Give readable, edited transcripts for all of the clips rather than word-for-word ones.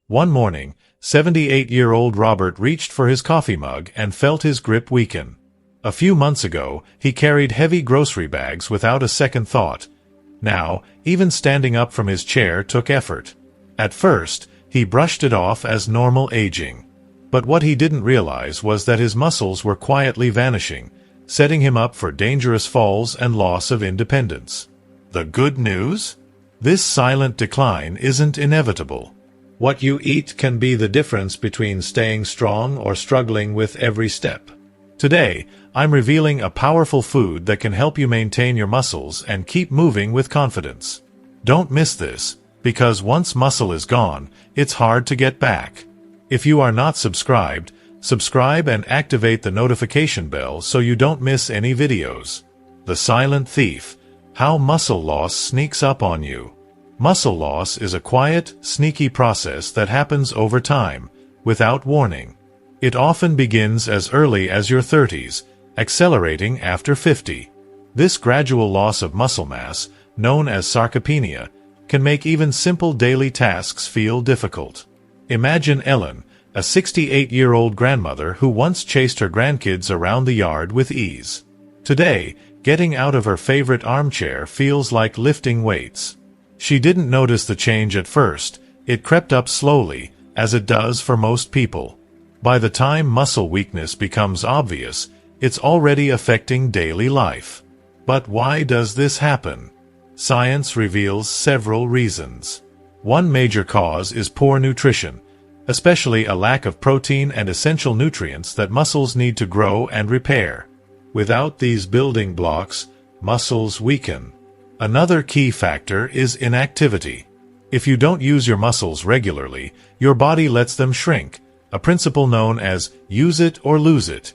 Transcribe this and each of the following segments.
One morning, 78-year-old Robert reached for his coffee mug and felt his grip weaken. A few months ago, he carried heavy grocery bags without a second thought. Now, even standing up from his chair took effort. At first, he brushed it off as normal aging. But what he didn't realize was that his muscles were quietly vanishing, setting him up for dangerous falls and loss of independence. The good news? This silent decline isn't inevitable. What you eat can be the difference between staying strong or struggling with every step. Today, I'm revealing a powerful food that can help you maintain your muscles and keep moving with confidence. Don't miss this, because once muscle is gone, it's hard to get back. If you are not subscribed, subscribe and activate the notification bell so you don't miss any videos. The Silent Thief: How Muscle Loss Sneaks Up on You. Muscle loss is a quiet, sneaky process that happens over time, without warning. It often begins as early as your 30s, accelerating after 50. This gradual loss of muscle mass, known as sarcopenia, can make even simple daily tasks feel difficult. Imagine Ellen, a 68-year-old grandmother who once chased her grandkids around the yard with ease. Today, getting out of her favorite armchair feels like lifting weights. She didn't notice the change at first. It crept up slowly, as it does for most people. By the time muscle weakness becomes obvious, it's already affecting daily life. But why does this happen? Science reveals several reasons. One major cause is poor nutrition, especially a lack of protein and essential nutrients that muscles need to grow and repair. Without these building blocks, muscles weaken. Another key factor is inactivity. If you don't use your muscles regularly, your body lets them shrink, a principle known as use it or lose it.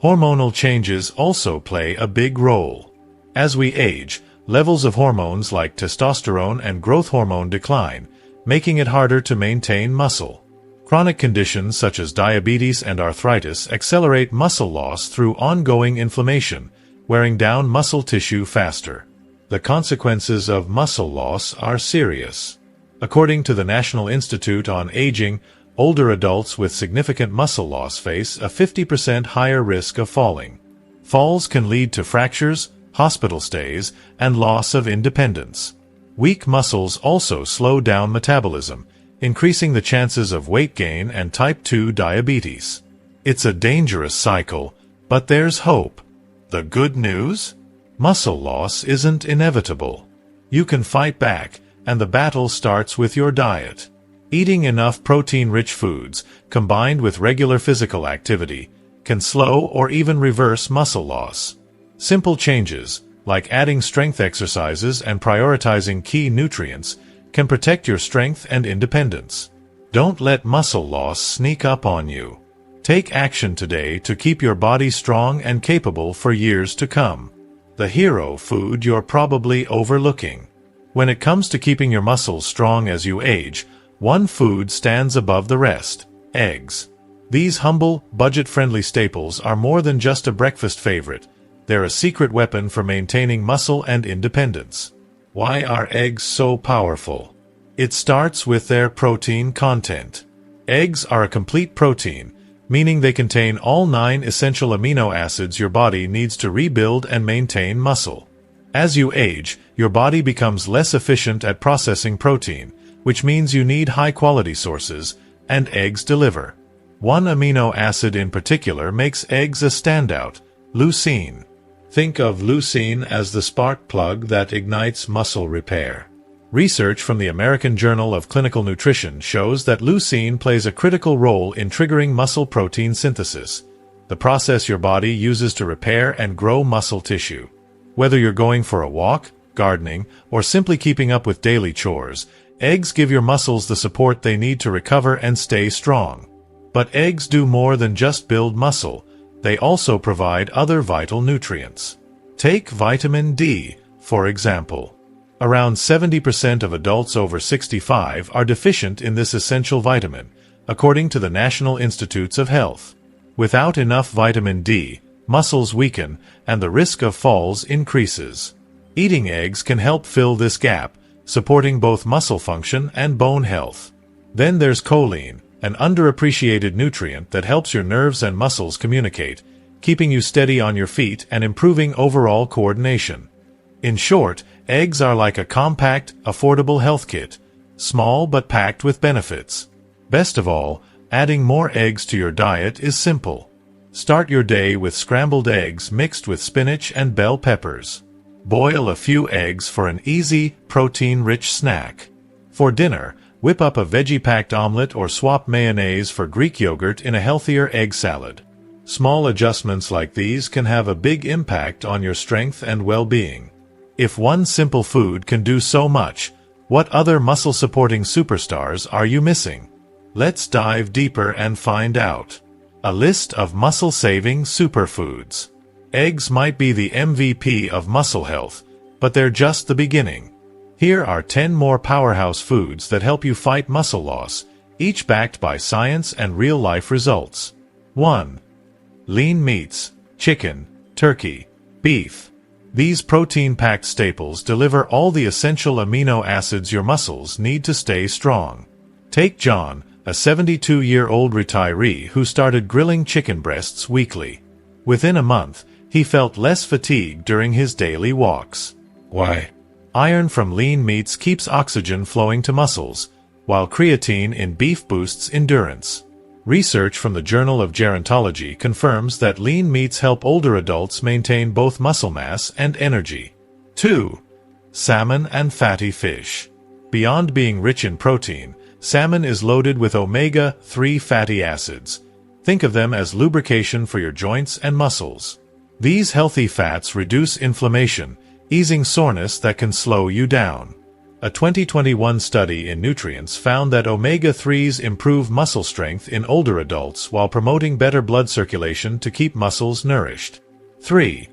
Hormonal changes also play a big role. As we age, levels of hormones like testosterone and growth hormone decline, making it harder to maintain muscle. Chronic conditions such as diabetes and arthritis accelerate muscle loss through ongoing inflammation, wearing down muscle tissue faster. The consequences of muscle loss are serious. According to the National Institute on Aging, older adults with significant muscle loss face a 50% higher risk of falling. Falls can lead to fractures, hospital stays, and loss of independence. Weak muscles also slow down metabolism, increasing the chances of weight gain and type 2 diabetes. It's a dangerous cycle, but there's hope. The good news? Muscle loss isn't inevitable. You can fight back, and the battle starts with your diet. Eating enough protein-rich foods, combined with regular physical activity, can slow or even reverse muscle loss. Simple changes, like adding strength exercises and prioritizing key nutrients, can protect your strength and independence. Don't let muscle loss sneak up on you. Take action today to keep your body strong and capable for years to come. The hero food you're probably overlooking. When it comes to keeping your muscles strong as you age, one food stands above the rest: eggs. These humble, budget-friendly staples are more than just a breakfast favorite. They're a secret weapon for maintaining muscle and independence. Why are eggs so powerful? It starts with their protein content. Eggs are a complete protein, meaning they contain all 9 essential amino acids your body needs to rebuild and maintain muscle. As you age, your body becomes less efficient at processing protein, which means you need high-quality sources, and eggs deliver. One amino acid in particular makes eggs a standout: leucine. Think of leucine as the spark plug that ignites muscle repair. Research from the American Journal of Clinical Nutrition shows that leucine plays a critical role in triggering muscle protein synthesis, the process your body uses to repair and grow muscle tissue. Whether you're going for a walk, gardening, or simply keeping up with daily chores, eggs give your muscles the support they need to recover and stay strong. But eggs do more than just build muscle. They also provide other vital nutrients. Take vitamin D, for example. Around 70% of adults over 65 are deficient in this essential vitamin, according to the National Institutes of Health. Without enough vitamin D, muscles weaken, and the risk of falls increases. Eating eggs can help fill this gap, supporting both muscle function and bone health. Then there's choline, an underappreciated nutrient that helps your nerves and muscles communicate, keeping you steady on your feet and improving overall coordination. In short, eggs are like a compact, affordable health kit, small but packed with benefits. Best of all, adding more eggs to your diet is simple. Start your day with scrambled eggs mixed with spinach and bell peppers. Boil a few eggs for an easy, protein-rich snack. For dinner, whip up a veggie-packed omelet or swap mayonnaise for Greek yogurt in a healthier egg salad. Small adjustments like these can have a big impact on your strength and well-being. If one simple food can do so much, what other muscle-supporting superstars are you missing? Let's dive deeper and find out. A list of muscle-saving superfoods. Eggs might be the MVP of muscle health, but they're just the beginning. Here are 10 more powerhouse foods that help you fight muscle loss, each backed by science and real-life results. 1. Lean meats, chicken, turkey, beef. These protein-packed staples deliver all the essential amino acids your muscles need to stay strong. Take John, a 72-year-old retiree who started grilling chicken breasts weekly. Within a month, he felt less fatigue during his daily walks. Why? Iron from lean meats keeps oxygen flowing to muscles, while creatine in beef boosts endurance. Research from the Journal of Gerontology confirms that lean meats help older adults maintain both muscle mass and energy. 2. Salmon and fatty fish. Beyond being rich in protein, salmon is loaded with omega-3 fatty acids. Think of them as lubrication for your joints and muscles. These healthy fats reduce inflammation, easing soreness that can slow you down. A 2021 study in Nutrients found that omega-3s improve muscle strength in older adults while promoting better blood circulation to keep muscles nourished. 3.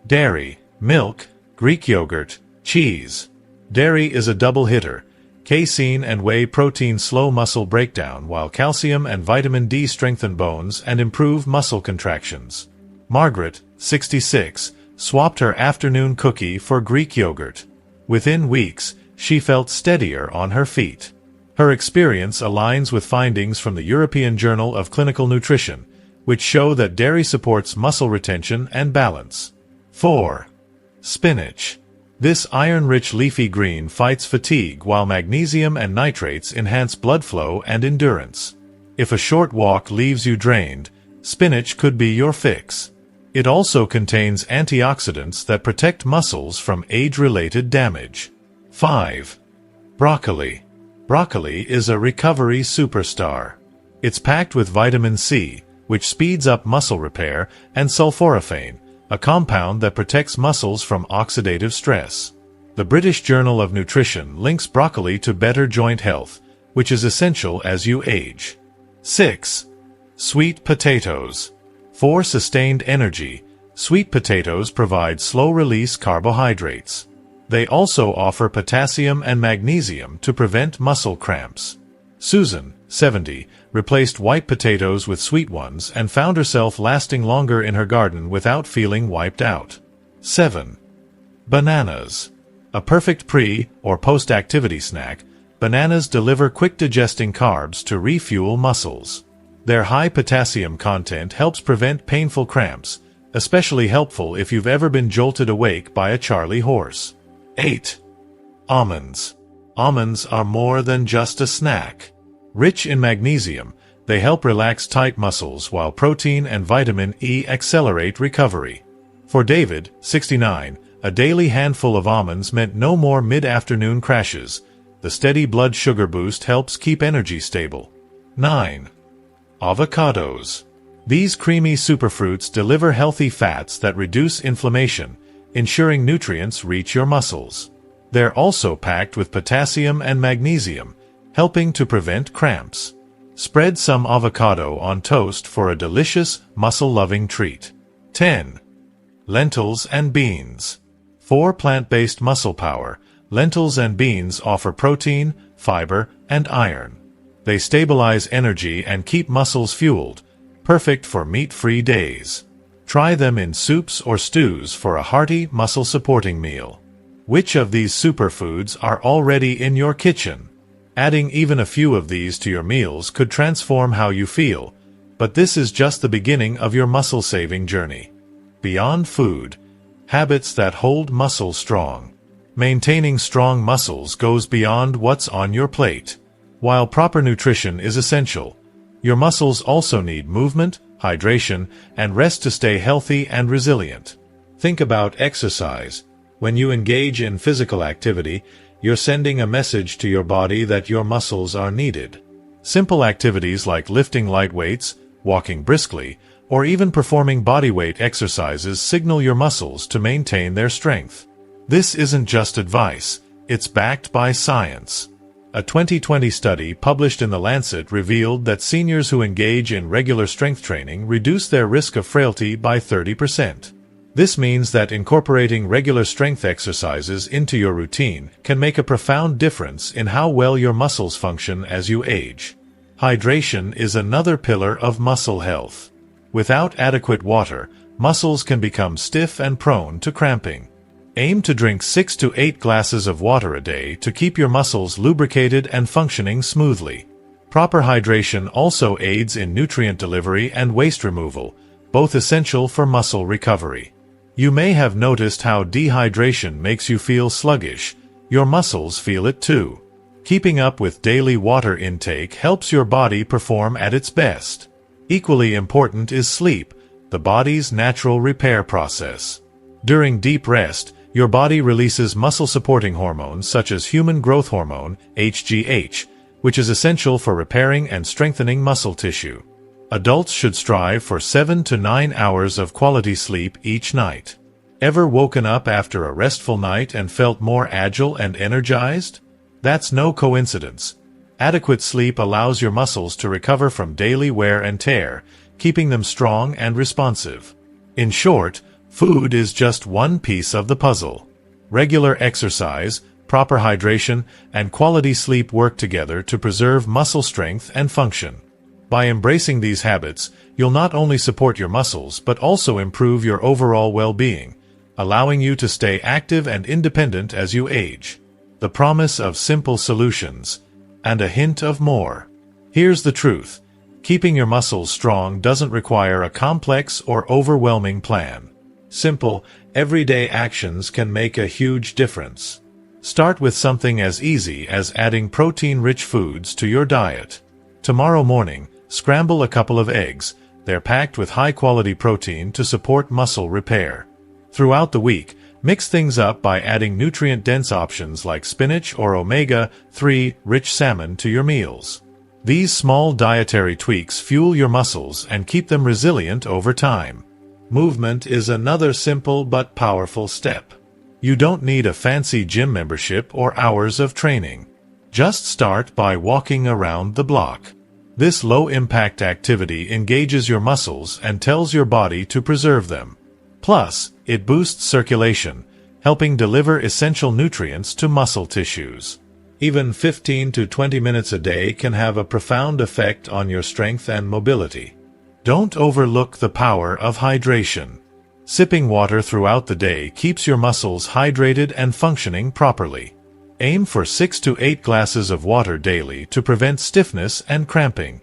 Dairy, milk, Greek yogurt, cheese. Dairy is a double hitter. Casein and whey protein slow muscle breakdown, while calcium and vitamin D strengthen bones and improve muscle contractions. Margaret, 66, swapped her afternoon cookie for Greek yogurt. Within weeks, she felt steadier on her feet. Her experience aligns with findings from the European Journal of Clinical Nutrition, which show that dairy supports muscle retention and balance. 4. Spinach. This iron-rich leafy green fights fatigue while magnesium and nitrates enhance blood flow and endurance. If a short walk leaves you drained, spinach could be your fix. It also contains antioxidants that protect muscles from age-related damage. 5. Broccoli. Broccoli is a recovery superstar. It's packed with vitamin C, which speeds up muscle repair, and sulforaphane, a compound that protects muscles from oxidative stress. The British Journal of Nutrition links broccoli to better joint health, which is essential as you age. 6. Sweet potatoes. For sustained energy, sweet potatoes provide slow-release carbohydrates. They also offer potassium and magnesium to prevent muscle cramps. Susan, 70, replaced white potatoes with sweet ones and found herself lasting longer in her garden without feeling wiped out. 7. Bananas. A perfect pre- or post-activity snack, bananas deliver quick-digesting carbs to refuel muscles. Their high potassium content helps prevent painful cramps, especially helpful if you've ever been jolted awake by a Charlie horse. 8. Almonds. Almonds are more than just a snack. Rich in magnesium, they help relax tight muscles while protein and vitamin E accelerate recovery. For David, 69, a daily handful of almonds meant no more mid-afternoon crashes. The steady blood sugar boost helps keep energy stable. 9. Avocados. These creamy superfruits deliver healthy fats that reduce inflammation, ensuring nutrients reach your muscles. They're also packed with potassium and magnesium, helping to prevent cramps. Spread some avocado on toast for a delicious, muscle-loving treat. 10. Lentils and beans. For plant-based muscle power, lentils and beans offer protein, fiber, and iron. They stabilize energy and keep muscles fueled, perfect for meat-free days. Try them in soups or stews for a hearty, muscle-supporting meal. Which of these superfoods are already in your kitchen? Adding even a few of these to your meals could transform how you feel, but this is just the beginning of your muscle-saving journey. Beyond food, habits that hold muscle strong. Maintaining strong muscles goes beyond what's on your plate. While proper nutrition is essential, your muscles also need movement, hydration, and rest to stay healthy and resilient. Think about exercise. When you engage in physical activity, you're sending a message to your body that your muscles are needed. Simple activities like lifting light weights, walking briskly, or even performing bodyweight exercises signal your muscles to maintain their strength. This isn't just advice, it's backed by science. A 2020 study published in The Lancet revealed that seniors who engage in regular strength training reduce their risk of frailty by 30%. This means that incorporating regular strength exercises into your routine can make a profound difference in how well your muscles function as you age. Hydration is another pillar of muscle health. Without adequate water, muscles can become stiff and prone to cramping. Aim to drink 6 to 8 glasses of water a day to keep your muscles lubricated and functioning smoothly. Proper hydration also aids in nutrient delivery and waste removal, both essential for muscle recovery. You may have noticed how dehydration makes you feel sluggish. Your muscles feel it too. Keeping up with daily water intake helps your body perform at its best. Equally important is sleep, the body's natural repair process. During deep rest, your body releases muscle-supporting hormones such as human growth hormone, HGH, which is essential for repairing and strengthening muscle tissue. Adults should strive for 7 to 9 hours of quality sleep each night. Ever woken up after a restful night and felt more agile and energized? That's no coincidence. Adequate sleep allows your muscles to recover from daily wear and tear, keeping them strong and responsive. In short, food is just one piece of the puzzle. Regular exercise, proper hydration, and quality sleep work together to preserve muscle strength and function. By embracing these habits, you'll not only support your muscles but also improve your overall well-being, allowing you to stay active and independent as you age. The promise of simple solutions, and a hint of more. Here's the truth. Keeping your muscles strong doesn't require a complex or overwhelming plan. Simple, everyday actions can make a huge difference. Start with something as easy as adding protein-rich foods to your diet. Tomorrow morning, scramble a couple of eggs. They're packed with high-quality protein to support muscle repair. Throughout the week, mix things up by adding nutrient-dense options like spinach or omega-3 rich salmon to your meals. These small dietary tweaks fuel your muscles and keep them resilient over time. Movement is another simple but powerful step. You don't need a fancy gym membership or hours of training. Just start by walking around the block. This low-impact activity engages your muscles and tells your body to preserve them. Plus, it boosts circulation, helping deliver essential nutrients to muscle tissues. Even 15 to 20 minutes a day can have a profound effect on your strength and mobility. Don't overlook the power of hydration. Sipping water throughout the day keeps your muscles hydrated and functioning properly. Aim for 6 to 8 glasses of water daily to prevent stiffness and cramping.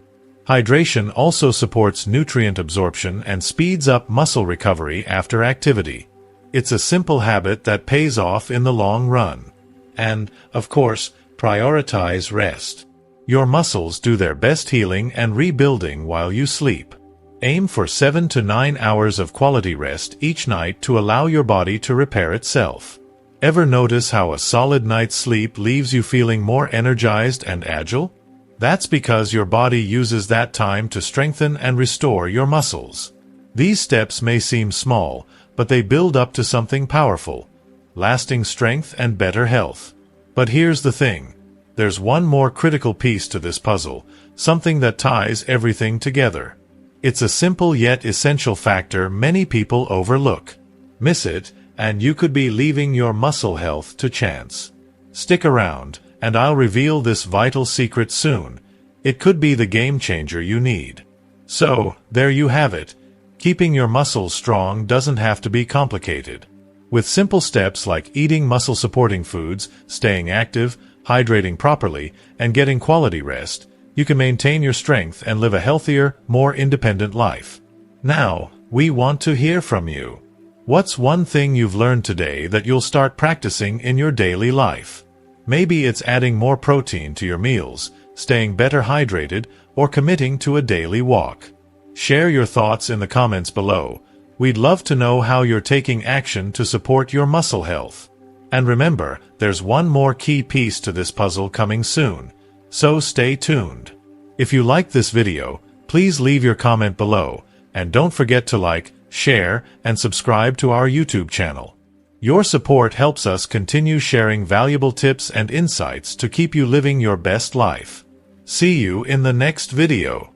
Hydration also supports nutrient absorption and speeds up muscle recovery after activity. It's a simple habit that pays off in the long run. And, of course, prioritize rest. Your muscles do their best healing and rebuilding while you sleep. Aim for 7 to 9 hours of quality rest each night to allow your body to repair itself. Ever notice how a solid night's sleep leaves you feeling more energized and agile? That's because your body uses that time to strengthen and restore your muscles. These steps may seem small, but they build up to something powerful, lasting strength and better health. But here's the thing. There's one more critical piece to this puzzle, something that ties everything together. It's a simple yet essential factor many people overlook. Miss it, and you could be leaving your muscle health to chance. Stick around, and I'll reveal this vital secret soon. It could be the game changer you need. So, there you have it. Keeping your muscles strong doesn't have to be complicated. With simple steps like eating muscle-supporting foods, staying active, hydrating properly, and getting quality rest, you can maintain your strength and live a healthier, more independent life. Now, we want to hear from you. What's one thing you've learned today that you'll start practicing in your daily life? Maybe it's adding more protein to your meals, staying better hydrated, or committing to a daily walk. Share your thoughts in the comments below. We'd love to know how you're taking action to support your muscle health. And remember, there's one more key piece to this puzzle coming soon, so stay tuned. If you liked this video, please leave your comment below, and don't forget to like, share, and subscribe to our YouTube channel. Your support helps us continue sharing valuable tips and insights to keep you living your best life. See you in the next video.